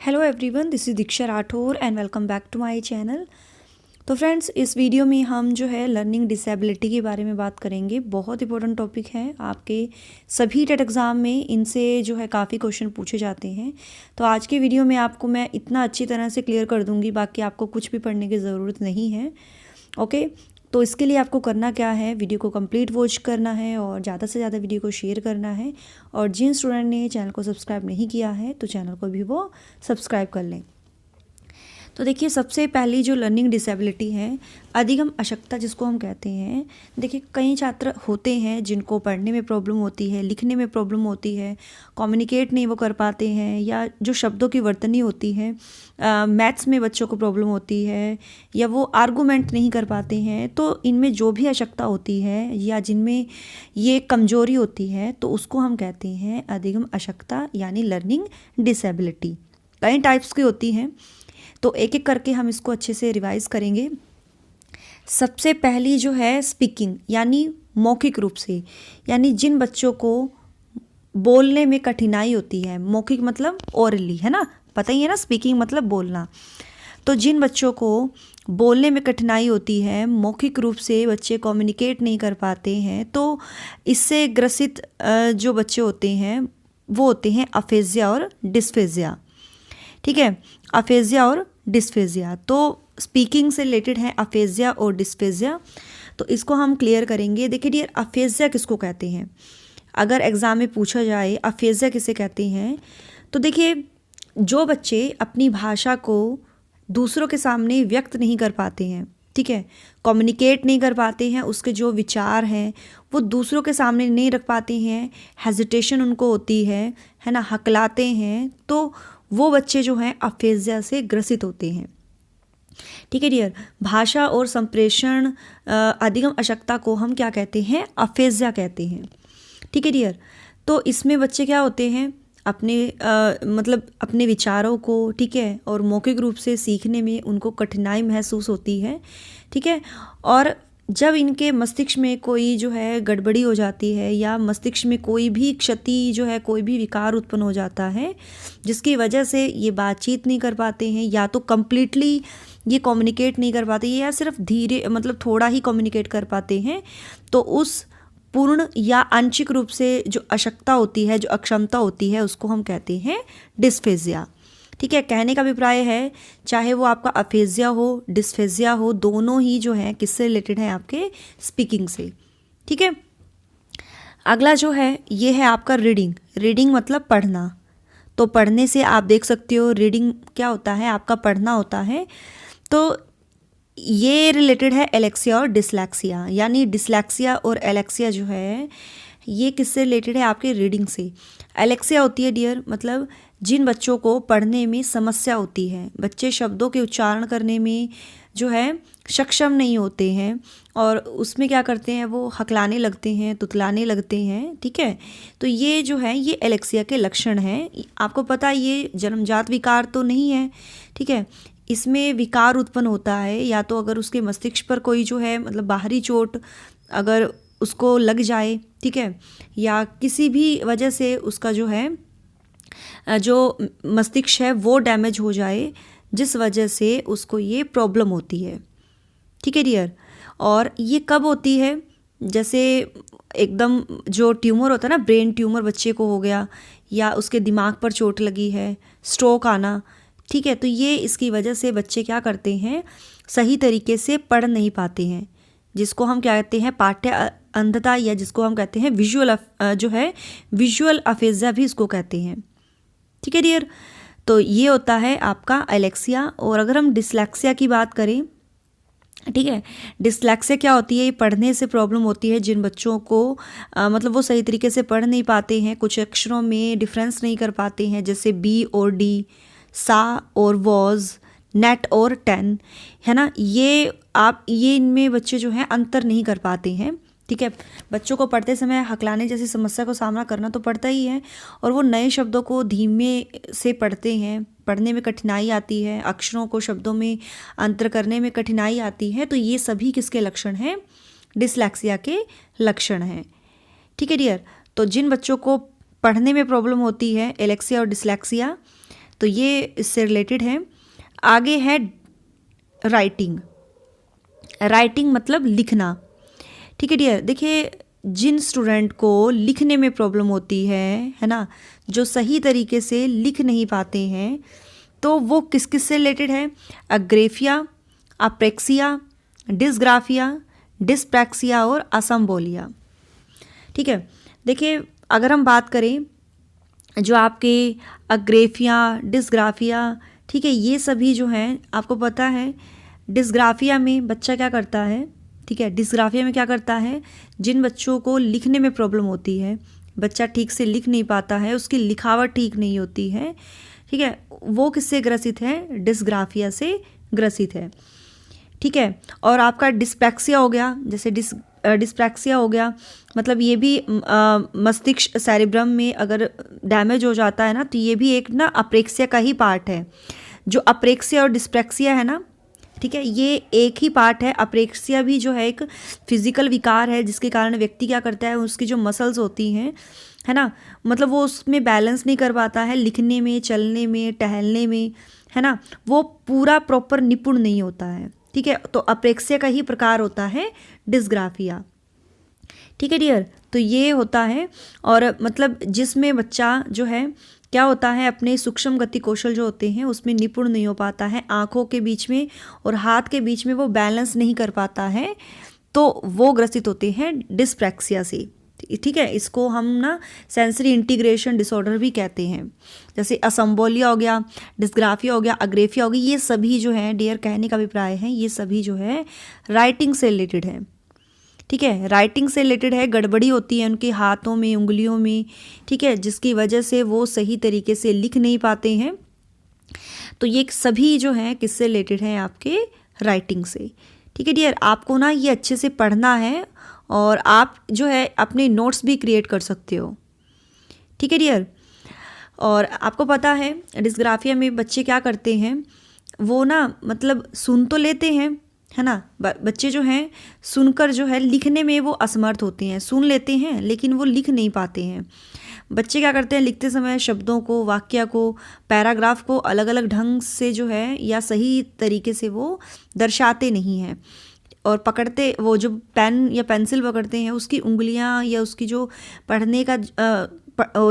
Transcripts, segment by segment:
Hello everyone, this is Diksha Rathore and welcome back to my channel. तो friends, इस video में हम जो है लर्निंग डिसेबिलिटी के बारे में बात करेंगे। बहुत इंपॉर्टेंट टॉपिक है, आपके सभी टेट एग्ज़ाम में इनसे जो है काफ़ी क्वेश्चन पूछे जाते हैं। तो आज के वीडियो में आपको मैं इतना अच्छी तरह से क्लियर कर दूंगी, बाकी आपको कुछ भी पढ़ने की ज़रूरत नहीं है। ओके, तो इसके लिए आपको करना क्या है, वीडियो को कंप्लीट वॉच करना है और ज़्यादा से ज़्यादा वीडियो को शेयर करना है। और जिन स्टूडेंट ने चैनल को सब्सक्राइब नहीं किया है तो चैनल को भी वो सब्सक्राइब कर लें। तो देखिए, सबसे पहली जो लर्निंग डिसेबिलिटी है, अधिगम अशक्तता जिसको हम कहते हैं। देखिए, कई छात्र होते हैं जिनको पढ़ने में प्रॉब्लम होती है, लिखने में प्रॉब्लम होती है, कम्युनिकेट नहीं वो कर पाते हैं, या जो शब्दों की वर्तनी होती है, मैथ्स में बच्चों को प्रॉब्लम होती है, या वो आर्गूमेंट नहीं कर पाते हैं। तो इनमें जो भी अशक्तता होती है या जिनमें ये कमजोरी होती है, तो उसको हम कहते हैं अधिगम अशक्तता यानी लर्निंग डिसेबिलिटी। कई टाइप्स की होती हैं, तो एक एक करके हम इसको अच्छे से रिवाइज करेंगे। सबसे पहली जो है स्पीकिंग यानी मौखिक रूप से, यानी जिन बच्चों को बोलने में कठिनाई होती है। मौखिक मतलब ओरली, है ना, पता ही है ना, स्पीकिंग मतलब बोलना। तो जिन बच्चों को बोलने में कठिनाई होती है, मौखिक रूप से बच्चे कम्युनिकेट नहीं कर पाते हैं, तो इससे ग्रसित जो बच्चे होते हैं वो होते हैं अफेजिया और डिस्फेजिया। ठीक है, अफेजिया और डिस्फेजिया। तो स्पीकिंग से रिलेटेड है अफेजिया और डिस्फेजिया, तो इसको हम क्लियर करेंगे। देखिए डियर, अफेजिया किसको कहते हैं? अगर एग्ज़ाम में पूछा जाए अफेजिया किसे कहते हैं, तो देखिए, जो बच्चे अपनी भाषा को दूसरों के सामने व्यक्त नहीं कर पाते हैं, ठीक है, कम्युनिकेट नहीं कर पाते हैं, उसके जो विचार हैं वो दूसरों के सामने नहीं रख पाते हैं, हेजिटेशन उनको होती है ना, हकलाते हैं, तो वो बच्चे जो हैं अफेजिया से ग्रसित होते हैं। ठीक है डियर, भाषा और संप्रेषण अधिगम अशक्तता को हम क्या कहते हैं? अफेजिया कहते हैं। ठीक है डियर, तो इसमें बच्चे क्या होते हैं, अपने मतलब अपने विचारों को, ठीक है, और मौखिक रूप से सीखने में उनको कठिनाई महसूस होती है। ठीक है, और जब इनके मस्तिष्क में कोई जो है गड़बड़ी हो जाती है, या मस्तिष्क में कोई भी क्षति जो है, कोई भी विकार उत्पन्न हो जाता है, जिसकी वजह से ये बातचीत नहीं कर पाते हैं, या तो कम्प्लीटली ये कम्युनिकेट नहीं कर पाते, या सिर्फ धीरे मतलब थोड़ा ही कम्युनिकेट कर पाते हैं, तो उस पूर्ण या आंशिक रूप से जो अशक्तता होती है, जो अक्षमता होती है, उसको हम कहते हैं डिस्फेजिया। ठीक है, कहने का अभिप्राय है, चाहे वो आपका अफेजिया हो, डिस्फेजिया हो, दोनों ही जो है किससे रिलेटेड है? आपके स्पीकिंग से। ठीक है, अगला जो है ये है आपका रीडिंग। रीडिंग मतलब पढ़ना। तो पढ़ने से आप देख सकते हो, रीडिंग क्या होता है? आपका पढ़ना होता है। तो ये रिलेटेड है एलेक्सिया और डिसलेक्सिया, यानी डिसलेक्सिया और एलेक्सिया जो है ये किससे रिलेटेड है? आपके रीडिंग से। एलेक्सिया होती है डियर, मतलब जिन बच्चों को पढ़ने में समस्या होती है, बच्चे शब्दों के उच्चारण करने में जो है सक्षम नहीं होते हैं, और उसमें क्या करते हैं, वो हकलाने लगते हैं, तुतलाने लगते हैं। ठीक है, तो ये जो है ये एलेक्सिया के लक्षण हैं। आपको पता है ये जन्मजात विकार तो नहीं है, ठीक है, इसमें विकार उत्पन्न होता है, या तो अगर उसके मस्तिष्क पर कोई जो है मतलब बाहरी चोट अगर उसको लग जाए, ठीक है, या किसी भी वजह से उसका जो है जो मस्तिष्क है वो डैमेज हो जाए, जिस वजह से उसको ये प्रॉब्लम होती है। ठीक है डियर, और ये कब होती है? जैसे एकदम जो ट्यूमर होता है ना, ब्रेन ट्यूमर बच्चे को हो गया, या उसके दिमाग पर चोट लगी है, स्ट्रोक आना, ठीक है, तो ये इसकी वजह से बच्चे क्या करते हैं, सही तरीके से पढ़ नहीं पाते हैं, जिसको हम क्या कहते हैं, पाठ्य अंधता, या जिसको हम कहते हैं विजुअल जो है विजुअल अफेजिया भी इसको कहते हैं। ठीक है डियर, तो ये होता है आपका एलेक्सिया। और अगर हम डिसलेक्सिया की बात करें, ठीक है, डिसलेक्सिया क्या होती है? ये पढ़ने से प्रॉब्लम होती है जिन बच्चों को मतलब वो सही तरीके से पढ़ नहीं पाते हैं, कुछ अक्षरों में डिफरेंस नहीं कर पाते हैं, जैसे बी और डी, सा और वॉज, नेट और टेन, है ना, ये इनमें बच्चे जो हैं अंतर नहीं कर पाते हैं। ठीक है, बच्चों को पढ़ते समय हकलाने जैसी समस्या को सामना करना तो पड़ता ही है, और वो नए शब्दों को धीमे से पढ़ते हैं, पढ़ने में कठिनाई आती है, अक्षरों को शब्दों में अंतर करने में कठिनाई आती है। तो ये सभी किसके लक्षण हैं? डिसलेक्सिया के लक्षण हैं। ठीक है डियर, तो जिन बच्चों को पढ़ने में प्रॉब्लम होती है, एलेक्सिया और डिसलेक्सिया, तो ये इससे रिलेटेड है। आगे है राइटिंग। राइटिंग मतलब लिखना, ठीक है डियर। देखिए, जिन स्टूडेंट को लिखने में प्रॉब्लम होती है ना, जो सही तरीके से लिख नहीं पाते हैं, तो वो किस किस से रिलेटेड है? अग्रेफिया, अप्रेक्सिया, डिस्ग्राफिया, डिस्प्रैक्सिया और असम्बोलिया, ठीक है। देखिए, अगर हम बात करें जो आपके अग्रेफिया, डिस्ग्राफिया, ठीक है, ये सभी जो हैं आपको पता है, डिस्ग्राफिया में बच्चा क्या करता है, ठीक है, डिस्ग्राफिया में क्या करता है, जिन बच्चों को लिखने में प्रॉब्लम होती है, बच्चा ठीक से लिख नहीं पाता है, उसकी लिखावट ठीक नहीं होती है, ठीक है, वो किससे ग्रसित है? डिस्ग्राफिया से ग्रसित है, ठीक है। और आपका डिस्प्रैक्सिया हो गया, जैसे डिस्प्रैक्सिया हो गया, मतलब ये भी मस्तिष्क सेरिब्रम में अगर डैमेज हो जाता है ना, तो ये भी एक ना अप्रेक्सिया का ही पार्ट है। जो अप्रेक्सिया और डिस्प्रैक्सिया है ना, ठीक है, ये एक ही पार्ट है। अप्रेक्सिया भी जो है एक फिजिकल विकार है, जिसके कारण व्यक्ति क्या करता है, उसकी जो मसल्स होती हैं, है ना, मतलब वो उसमें बैलेंस नहीं कर पाता है, लिखने में, चलने में, टहलने में, है ना, वो पूरा प्रॉपर निपुण नहीं होता है, ठीक है। तो अप्रेक्सिया का ही प्रकार होता है डिस्ग्राफिया, ठीक है डियर। तो ये होता है, और मतलब जिसमें बच्चा जो है क्या होता है, अपने सूक्ष्म गति कौशल जो होते हैं उसमें निपुण नहीं हो पाता है, आँखों के बीच में और हाथ के बीच में वो बैलेंस नहीं कर पाता है, तो वो ग्रसित होते हैं डिस्प्रैक्सिया से, ठीक है। इसको हम ना सेंसरी इंटीग्रेशन डिसऑर्डर भी कहते हैं। जैसे असम्बोलिया हो गया, डिस्ग्राफिया हो गया, अग्रेफिया हो गई, ये सभी जो है डियर, कहने का अभिप्राय है, ये सभी जो है राइटिंग से रिलेटेड है, ठीक है, राइटिंग से रिलेटेड है। गड़बड़ी होती है उनके हाथों में, उंगलियों में, ठीक है, जिसकी वजह से वो सही तरीके से लिख नहीं पाते हैं। तो ये सभी जो हैं किससे रिलेटेड हैं? आपके राइटिंग से, ठीक है डियर। आपको ना ये अच्छे से पढ़ना है, और आप जो है अपने नोट्स भी क्रिएट कर सकते हो, ठीक है डियर। और आपको पता है डिस्ग्राफिया में बच्चे क्या करते हैं, वो ना मतलब सुन तो लेते हैं, है ना, बच्चे जो हैं सुनकर जो है लिखने में वो असमर्थ होते हैं। सुन लेते हैं लेकिन वो लिख नहीं पाते हैं। बच्चे क्या करते हैं, लिखते समय शब्दों को, वाक्य को, पैराग्राफ को अलग अलग ढंग से जो है या सही तरीके से वो दर्शाते नहीं हैं, और पकड़ते, वो जो पेन या पेंसिल पकड़ते हैं उसकी उंगलियां या उसकी जो पढ़ने का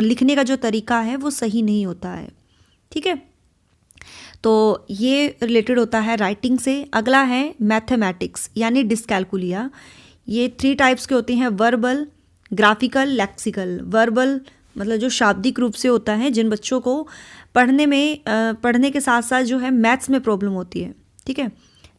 लिखने का जो तरीका है वो सही नहीं होता है, ठीक है। तो ये रिलेटेड होता है राइटिंग से। अगला है मैथमेटिक्स यानी डिस्कैलकुलिया। ये 3 टाइप्स के होते हैं, वर्बल, ग्राफिकल, लेक्सिकल। वर्बल मतलब जो शाब्दिक रूप से होता है, जिन बच्चों को पढ़ने के साथ साथ जो है मैथ्स में प्रॉब्लम होती है, ठीक है,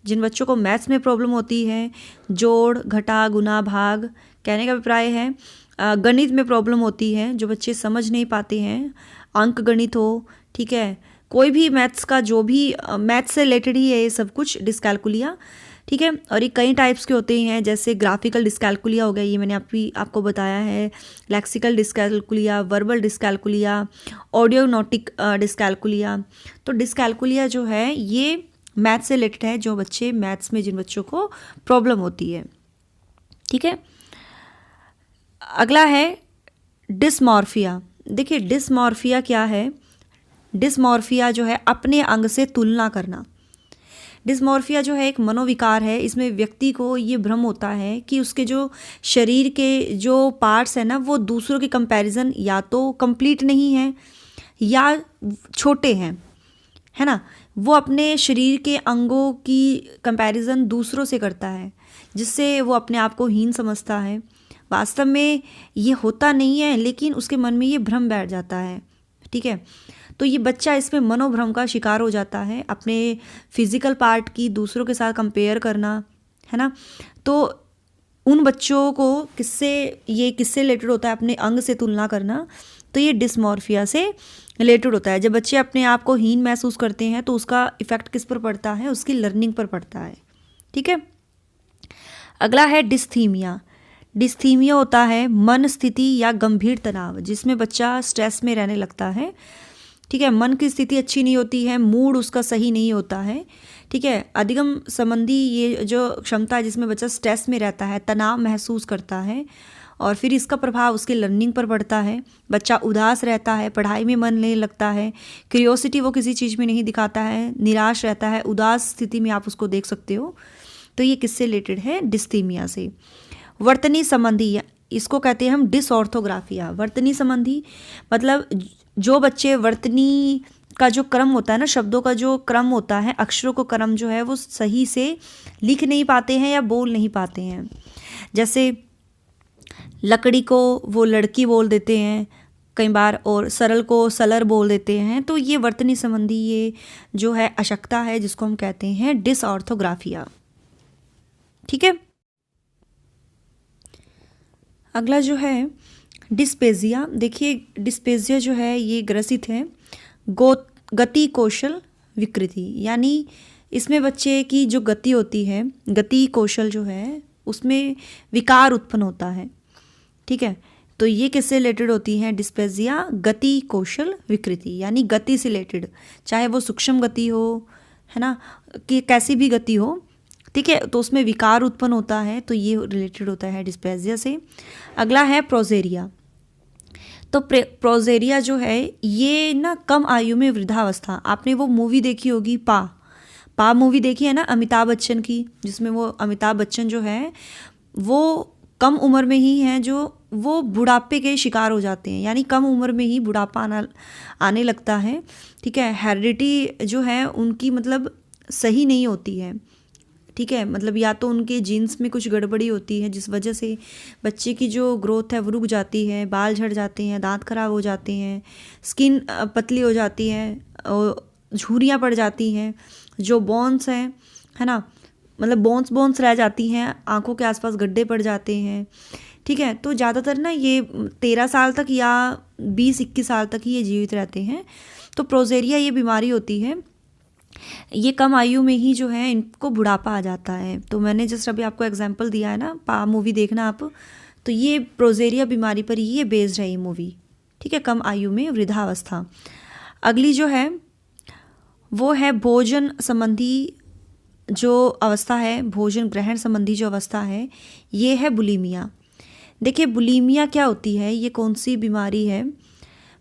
जिन बच्चों को मैथ्स में प्रॉब्लम होती है, जोड़, घटा, गुना, भाग, कहने का अभिप्राय है गणित में प्रॉब्लम होती है, जो बच्चे समझ नहीं पाते हैं, अंक गणित हो, ठीक है, कोई भी मैथ्स का, जो भी मैथ्स से रिलेटेड ही है ये सब कुछ, डिस्कैलकुलिया, ठीक है। और ये कई टाइप्स के होते हैं, जैसे ग्राफिकल डिस्कैलकुलिया हो गया, ये मैंने आपको बताया है, लेक्सिकल डिस्कैलकुलिया, वर्बल डिस्कैलकुलिया, ऑडियोनोटिक डिस्कैलकुलिया। तो डिस्कैलकुलिया जो है ये मैथ्स से रिलेटेड है, जो बच्चे मैथ्स में, जिन बच्चों को प्रॉब्लम होती है, ठीक है। अगला है डिस्मॉर्फिया। देखिए डिस्मॉर्फिया क्या है? डिस्मॉर्फिया जो है अपने अंग से तुलना करना। डिस्मॉर्फिया जो है एक मनोविकार है। इसमें व्यक्ति को ये भ्रम होता है कि उसके जो शरीर के जो पार्ट्स हैं ना, वो दूसरों के कंपैरिजन या तो कंप्लीट नहीं है या छोटे हैं, है ना। वो अपने शरीर के अंगों की कंपैरिजन दूसरों से करता है, जिससे वो अपने आप को हीन समझता है। वास्तव में ये होता नहीं है, लेकिन उसके मन में ये भ्रम बैठ जाता है, ठीक है। तो ये बच्चा इसमें मनोभ्रम का शिकार हो जाता है, अपने फिजिकल पार्ट की दूसरों के साथ कंपेयर करना, है ना। तो उन बच्चों को किससे रिलेटेड होता है? अपने अंग से तुलना करना। तो ये डिस्मॉर्फिया से रिलेटेड होता है। जब बच्चे अपने आप को हीन महसूस करते हैं तो उसका इफेक्ट किस पर पड़ता है? उसकी लर्निंग पर पड़ता है, ठीक है। अगला है डिस्थीमिया। डिस्थीमिया होता है मन स्थिति या गंभीर तनाव, जिसमें बच्चा स्ट्रेस में रहने लगता है, ठीक है। मन की स्थिति अच्छी नहीं होती है, मूड उसका सही नहीं होता है, ठीक है। अधिगम संबंधी ये जो क्षमता है, जिसमें बच्चा स्ट्रेस में रहता है, तनाव महसूस करता है, और फिर इसका प्रभाव उसके लर्निंग पर पड़ता है। बच्चा उदास रहता है, पढ़ाई में मन नहीं लगता है, क्यूरियोसिटी वो किसी चीज़ में नहीं दिखाता है, निराश रहता है, उदास स्थिति में आप उसको देख सकते हो। तो ये किससे रिलेटेड है? डिस्थीमिया से। वर्तनी संबंधी, इसको कहते हैं हम डिसऑर्थोग्राफिया। वर्तनी संबंधी मतलब जो बच्चे वर्तनी का जो क्रम होता है ना, शब्दों का जो क्रम होता है, अक्षरों को क्रम जो है वो सही से लिख नहीं पाते हैं या बोल नहीं पाते हैं। जैसे लकड़ी को वो लड़की बोल देते हैं कई बार, और सरल को सलर बोल देते हैं। तो ये वर्तनी संबंधी ये जो है अशक्ता है, जिसको हम कहते हैं डिसऑर्थोग्राफिया। ठीक है। अगला जो है डिस्पेजिया। देखिए डिस्पेजिया जो है ये ग्रसित है गति कौशल विकृति, यानी इसमें बच्चे की जो गति होती है, गति कौशल जो है उसमें विकार उत्पन्न होता है। ठीक है। तो ये किससे रिलेटेड होती है? डिस्पेजिया गति कौशल विकृति, यानी गति से रिलेटेड, चाहे वो सूक्ष्म गति हो, है ना, कि कैसी भी गति हो। ठीक है। तो उसमें विकार उत्पन्न होता है, तो ये रिलेटेड होता है डिस्पेजिया से। अगला है प्रोजेरिया। तो प्रोजेरिया जो है ये ना कम आयु में वृद्धावस्था। आपने वो मूवी देखी होगी पा मूवी देखी है ना, अमिताभ बच्चन की, जिसमें वो अमिताभ बच्चन जो है वो कम उम्र में ही हैं जो वो बुढ़ापे के शिकार हो जाते हैं, यानी कम उम्र में ही बुढ़ापा आने लगता है। ठीक है। हेरिडिटी जो है उनकी मतलब सही नहीं होती है। ठीक है। मतलब या तो उनके जीन्स में कुछ गड़बड़ी होती है, जिस वजह से बच्चे की जो ग्रोथ है वो रुक जाती है, बाल झड़ जाते हैं, दांत खराब हो जाते हैं, स्किन पतली हो जाती है, झुर्रियाँ पड़ जाती हैं, जो बोन्स हैं, है ना, मतलब बोन्स रह जाती हैं, आंखों के आसपास गड्ढे पड़ जाते हैं। ठीक है। तो ज़्यादातर ना ये 13 साल तक या 20-21 साल तक ही ये जीवित रहते हैं। तो प्रोजेरिया ये बीमारी होती है, ये कम आयु में ही जो है इनको बुढ़ापा आ जाता है। तो मैंने जस्ट अभी आपको एग्जांपल दिया है ना, पा मूवी देखना आप, तो ये प्रोजेरिया बीमारी पर ही ये बेस्ड है ये मूवी। ठीक है। कम आयु में वृद्धावस्था। अगली जो है वो है भोजन संबंधी जो अवस्था है, भोजन ग्रहण संबंधी जो अवस्था है, ये है बुलीमिया। देखिए बुलीमिया क्या होती है, ये कौन सी बीमारी है?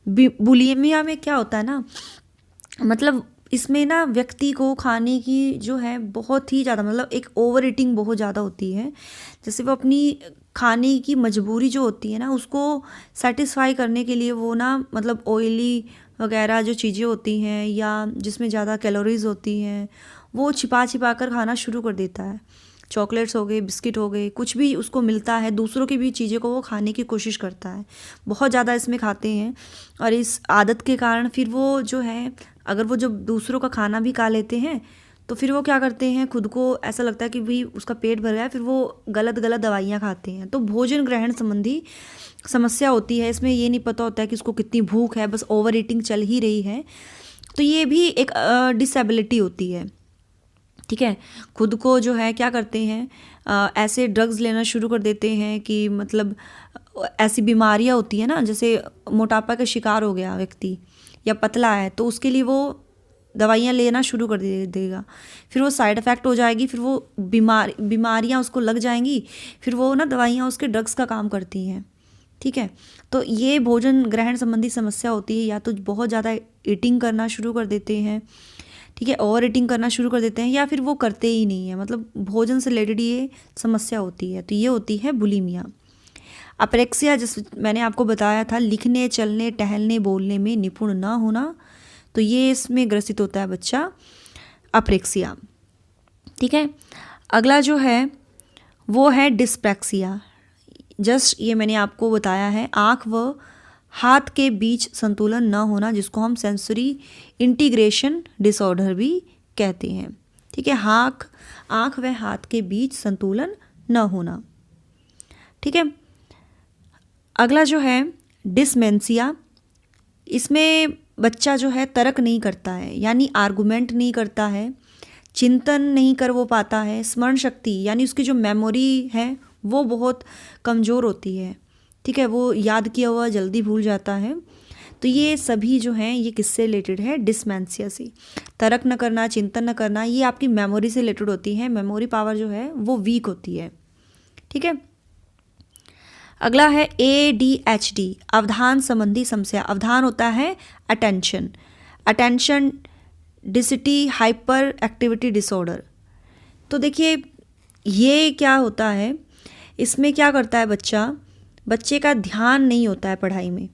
बुलीमिया में क्या होता है ना, मतलब इसमें ना व्यक्ति को खाने की जो है बहुत ही ज़्यादा, मतलब एक ओवर ईटिंग बहुत ज़्यादा होती है। जैसे वो अपनी खाने की मजबूरी जो होती है ना, उसको सेटिस्फाई करने के लिए वो ना मतलब ऑयली वगैरह जो चीज़ें होती हैं या जिसमें ज़्यादा कैलोरीज होती हैं वो छिपा छिपा कर खाना शुरू कर देता है। चॉकलेट्स हो गए, बिस्किट हो गए, कुछ भी उसको मिलता है, दूसरों की भी चीज़ें को वो खाने की कोशिश करता है, बहुत ज़्यादा इसमें खाते हैं। और इस आदत के कारण फिर वो जो है, अगर वो जब दूसरों का खाना भी खा लेते हैं तो फिर वो क्या करते हैं, खुद को ऐसा लगता है कि भाई उसका पेट भर गया, फिर वो गलत दवाइयाँ खाते हैं। तो भोजन ग्रहण संबंधी समस्या होती है। इसमें ये नहीं पता होता है कि उसको कितनी भूख है, बस ओवर ईटिंग चल ही रही है। तो ये भी एक डिसेबिलिटी होती है। ठीक है। खुद को जो है क्या करते हैं, ऐसे ड्रग्स लेना शुरू कर देते हैं कि मतलब ऐसी बीमारियां होती है ना, जैसे मोटापा का शिकार हो गया व्यक्ति या पतला है, तो उसके लिए वो दवाइयाँ लेना शुरू कर देगा, फिर वो साइड इफ़ेक्ट हो जाएगी, फिर वो बीमारियाँ उसको लग जाएंगी, फिर वो ना दवाइयाँ उसके ड्रग्स का काम करती हैं। ठीक है। तो ये भोजन ग्रहण संबंधी समस्या होती है, या तो बहुत ज़्यादा ईटिंग करना शुरू कर देते हैं, ठीक है, ओवर ईटिंग करना शुरू कर देते हैं, या फिर वो करते ही नहीं है, मतलब भोजन से रिलेटेड ये समस्या होती है। तो ये होती है बुलीमिया। अपेक्सिया, जिस मैंने आपको बताया था, लिखने, चलने, टहलने, बोलने में निपुण ना होना, तो ये इसमें ग्रसित होता है बच्चा, अपेक्सिया। ठीक है। अगला जो है वो है डिस्प्रैक्सिया। जस्ट ये मैंने आपको बताया है, आँख व हाथ के बीच संतुलन न होना, जिसको हम सेंसरी इंटीग्रेशन डिसऑर्डर भी कहते हैं। ठीक है। आँख व हाथ के बीच संतुलन न होना। ठीक है। अगला जो है डिसमेंसिया। इसमें बच्चा जो है तर्क नहीं करता है, यानी आर्गुमेंट नहीं करता है, चिंतन नहीं कर वो पाता है, स्मरण शक्ति यानी उसकी जो मेमोरी है वो बहुत कमज़ोर होती है। ठीक है। वो याद किया हुआ जल्दी भूल जाता है। तो ये सभी जो हैं ये किससे रिलेटेड है? डिसमेंसिया से। तर्क न करना, चिंतन न करना, ये आपकी मेमोरी से रिलेटेड होती है। मेमोरी पावर जो है वो वीक होती है। ठीक है। अगला है ADHD, अवधान संबंधी समस्या। अवधान होता है attention, attention deficit hyper activity disorder. तो देखिए ये क्या होता है, इसमें क्या करता है बच्चे का ध्यान नहीं होता है पढ़ाई में,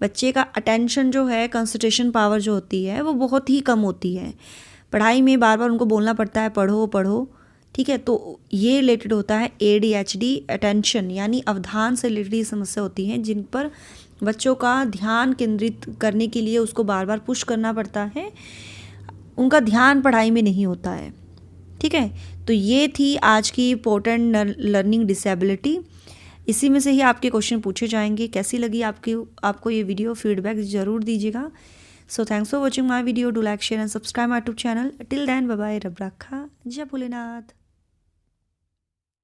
बच्चे का अटेंशन जो है, कंसंट्रेशन पावर जो होती है वो बहुत ही कम होती है पढ़ाई में, बार बार उनको बोलना पड़ता है पढ़ो पढ़ो, ठीक है। तो ये रिलेटेड होता है ADHD, अटेंशन यानी अवधान से रिलेटेड समस्या होती हैं जिन पर बच्चों का ध्यान केंद्रित करने के लिए उसको बार बार पुश करना पड़ता है, उनका ध्यान पढ़ाई में नहीं होता है, ठीक है। तो ये थी आज की इम्पोर्टेंट लर्निंग डिसेबिलिटी। इसी में से ही आपके क्वेश्चन पूछे जाएंगे। कैसी लगी आपको ये वीडियो, फीडबैक ज़रूर दीजिएगा। So thanks for watching my video, do like share and subscribe my YouTube channel. Till then bye bye, रब रखा, जय भोलेनाथ।